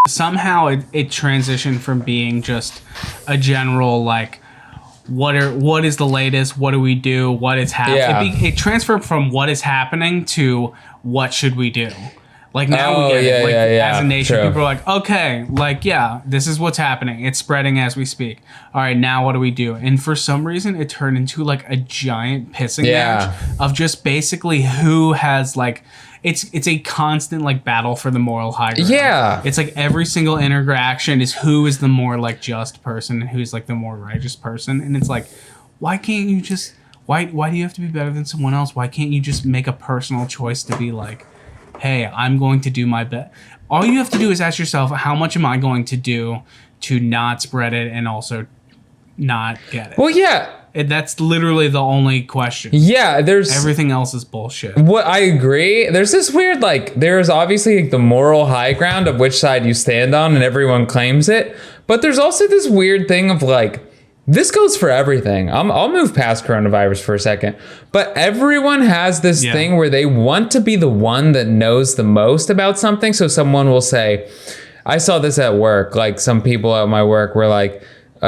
Somehow it transitioned from being just a general like what is the latest, what do we do, what is happening. Yeah. It transferred from what is happening to what should we do. Like now we get it. Like as a nation, true. people are like, okay, like this is what's happening. It's spreading as we speak. All right, now what do we do? And for some reason, it turned into like a giant pissing match of just basically who has like. It's a constant like battle for the moral high ground. Yeah. It's like every single interaction is who is the more like just person and who's like the more righteous person. And it's like, why can't you just why do you have to be better than someone else? Why can't you just make a personal choice to be like, hey, I'm going to do my best. All you have to do is ask yourself, how much am I going to do to not spread it and also not get it? Well, yeah. That's literally the only question. Yeah, there's everything else is bullshit. What I agree. There's this weird like there's obviously like the moral high ground of which side you stand on, and everyone claims it. But there's also this weird thing of like this goes for everything. I'll move past coronavirus for a second, but everyone has this thing where they want to be the one that knows the most about something. So someone will say, I saw this at work. Like some people at my work were like.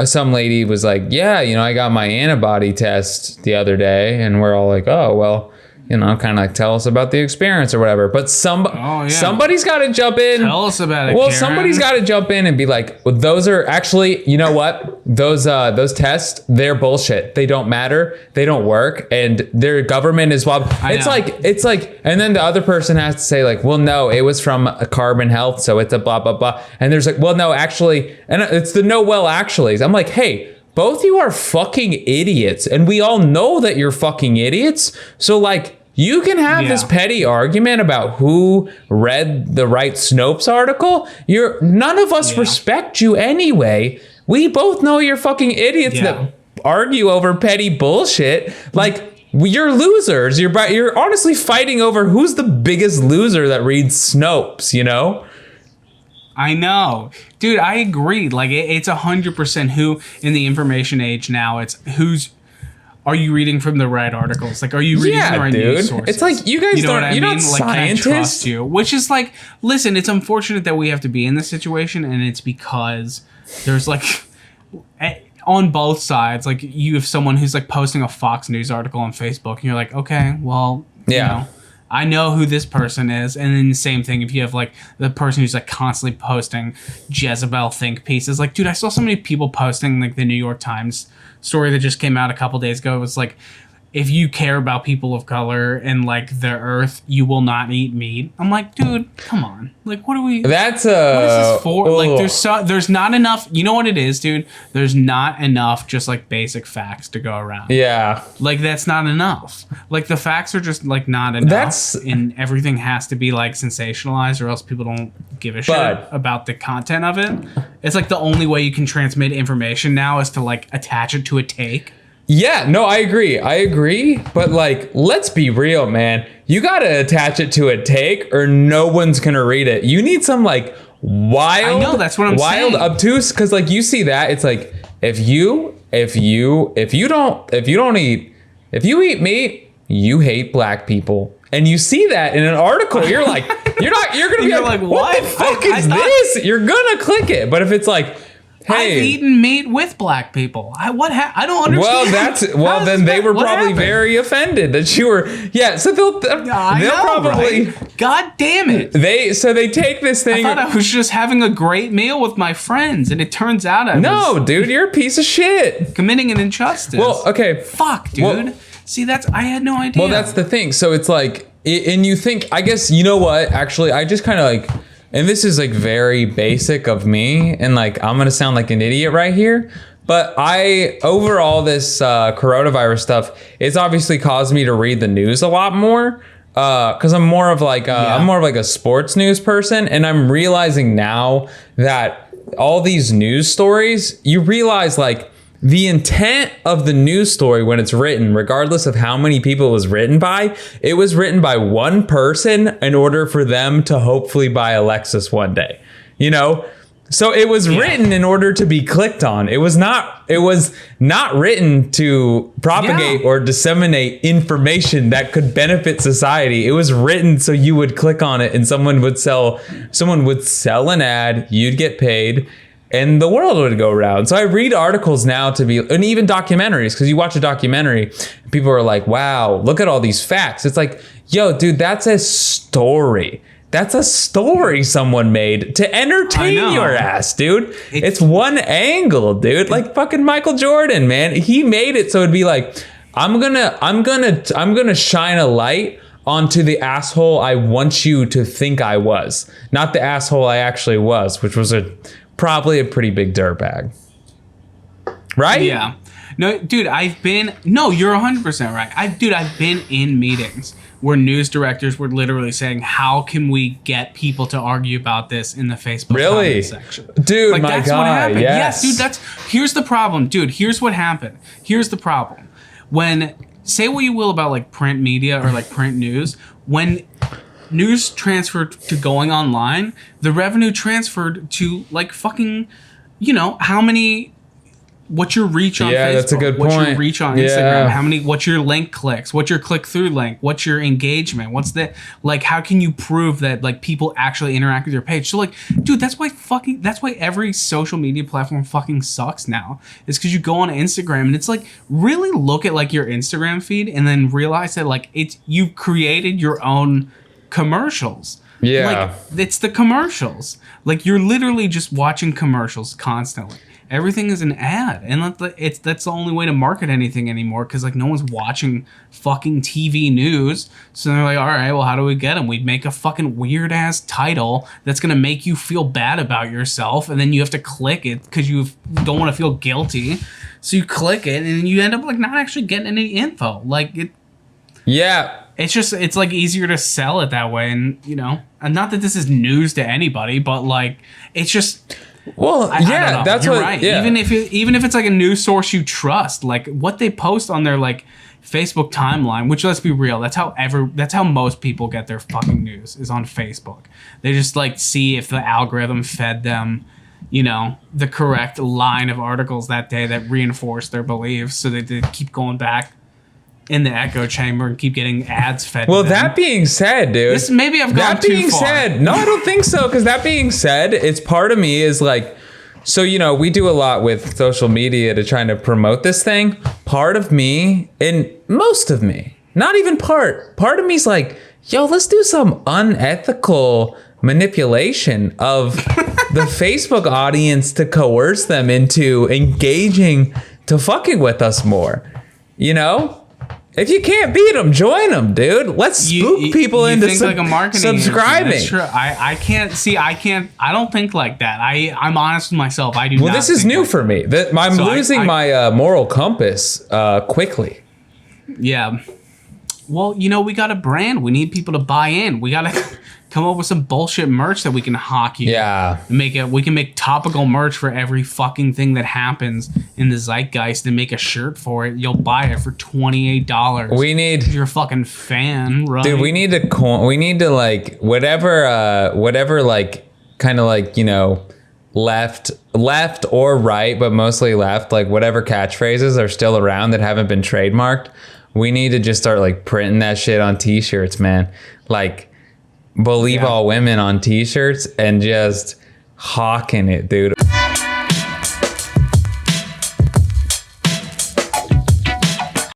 Some lady was like, yeah, I got my antibody test the other day. And we're all like, oh, well, kind of like tell us about the experience or whatever. But somebody's got to jump in. Tell us about it, Well, Karen. somebody's got to jump in and be like, well, those are actually, you know what? Those tests, they're bullshit. They don't matter. They don't work. And their government is it's like, and then the other person has to say like, well, no, it was from a Carbon Health. So it's a blah, blah, blah. And there's like, well, no, actually, and it's the no, well, actually. I'm like, hey, both you are fucking idiots. And we all know that you're fucking idiots. So like, you can have this petty argument about who read the right Snopes article. None of us respect you anyway. We both know you're fucking idiots that argue over petty bullshit. Like, you're losers. You're honestly fighting over who's the biggest loser that reads Snopes, I know. Dude, I agree. Like, it's 100% who in the information age now, it's who's... Are you reading from the right articles? Like, are you reading from the right news sources? It's like, you guys you're not scientists. Can I trust you? Which is like, listen, it's unfortunate that we have to be in this situation, and it's because there's like, on both sides, like you have someone who's like posting a Fox News article on Facebook, and you're like, okay, well, I know who this person is. And then the same thing if you have like the person who's like constantly posting Jezebel think pieces. Like, dude, I saw so many people posting like the New York Times story that just came out a couple days ago. It was like, if you care about people of color and like the earth, you will not eat meat. I'm like, dude, come on. Like, what are we? That's what is this for? Like, there's not enough. You know what it is, dude? There's not enough just like basic facts to go around. Yeah. Like, that's not enough. Like, the facts are just like not enough. And everything has to be like sensationalized, or else people don't give a shit about the content of it. It's like the only way you can transmit information now is to like attach it to a take. Yeah, no, I agree. But like, let's be real, man. You got to attach it to a take or no one's going to read it. You need some like wild, I know, that's what I'm saying. Obtuse. Cause like you see that it's like, if you eat meat, you hate black people. And you see that in an article, you're like, you're going to be like, what the fuck is this? You're going to click it. But if it's like, hey, I've eaten meat with black people. I don't understand. Then they were probably very offended that you were. Yeah, so they'll probably. Right? God damn it! They take this thing. I thought I was just having a great meal with my friends, and it turns out dude, you're a piece of shit. Committing an injustice. Well, okay, fuck, dude. Well, see, I had no idea. Well, that's the thing. So it's like, and you think, I guess, you know what? Actually, I just kind of like. And this is like very basic of me, and like I'm gonna sound like an idiot right here, but over all this coronavirus stuff, it's obviously caused me to read the news a lot more, because I'm more of like a sports news person, and I'm realizing now that all these news stories, you realize like the intent of the news story when it's written, regardless of how many people it was written by, it was written by one person in order for them to hopefully buy a Lexus one day. So it was written in order to be clicked on. It was not written to propagate or disseminate information that could benefit society. It was written so you would click on it and someone would sell an ad, you'd get paid, and the world would go around. So I read articles now and even documentaries, because you watch a documentary, and people are like, wow, look at all these facts. It's like, yo, dude, that's a story. That's a story someone made to entertain your ass, dude. It's one angle, dude. Like fucking Michael Jordan, man. He made it so it'd be like, I'm gonna shine a light onto the asshole I want you to think I was, not the asshole I actually was, which was probably a pretty big dirtbag. Right? Yeah. No, dude, you're 100% right. I've been in meetings where news directors were literally saying, how can we get people to argue about this in the Facebook comment section? Dude, like, my that's God, what happened. yes. Yes, dude, here's the problem. Dude, here's what happened. Here's the problem. When, say what you will about like print media or like print news, when news transferred to going online, the revenue transferred to like fucking, what's your reach on Facebook? That's a good point. What's your reach on Instagram? What's your link clicks? What's your click-through link? What's your engagement? What's the, like, how can you prove that, like, people actually interact with your page? So, like, dude, that's why every social media platform fucking sucks now. It's because you go on Instagram and it's like, really look at, like, your Instagram feed and then realize that, like, you've created your own commercials. Yeah. Like, it's the commercials. Like, you're literally just watching commercials constantly. Everything is an ad, and that's the only way to market anything anymore, because like no one's watching fucking TV news. So they're like, all right, well, how do we get them? We make a fucking weird ass title that's gonna make you feel bad about yourself, and then you have to click it because you don't want to feel guilty. So you click it, and then you end up like not actually getting any info. Like it. Yeah. It's like easier to sell it that way, and and not that this is news to anybody, but like it's just. Well, that's You're what. Right. Yeah. Even if it's like a news source you trust, like what they post on their like Facebook timeline, which let's be real, that's how most people get their fucking news is on Facebook. They just like see if the algorithm fed them, the correct line of articles that day that reinforce their beliefs, so they keep going back in the echo chamber and keep getting ads fed. Well, to them. that being said, dude. Maybe I've gone too far. That being said, no, I don't think so. Because that being said, it's part of me is like, so we do a lot with social media to try to promote this thing. Part of me, and most of me, not even part of me is like, yo, let's do some unethical manipulation of the Facebook audience to coerce them into engaging to fucking with us more. If you can't beat them, join them, dude. Let's spook people into like a marketing subscribing. That's true. I don't think like that. I'm honest with myself. I do not. Well, this is new for me. I'm losing my moral compass quickly. Yeah. Well, we got a brand. We need people to buy in. We got to come up with some bullshit merch that we can hawk you. Yeah. We can make topical merch for every fucking thing that happens in the zeitgeist and make a shirt for it. You'll buy it for $28. We need. You're a fucking fan, right? Dude, we need to like whatever like kind of like, left or right, but mostly left, like whatever catchphrases are still around that haven't been trademarked. We need to just start like printing that shit on t-shirts, man. Like, believe all women on t-shirts and just hawking it, dude.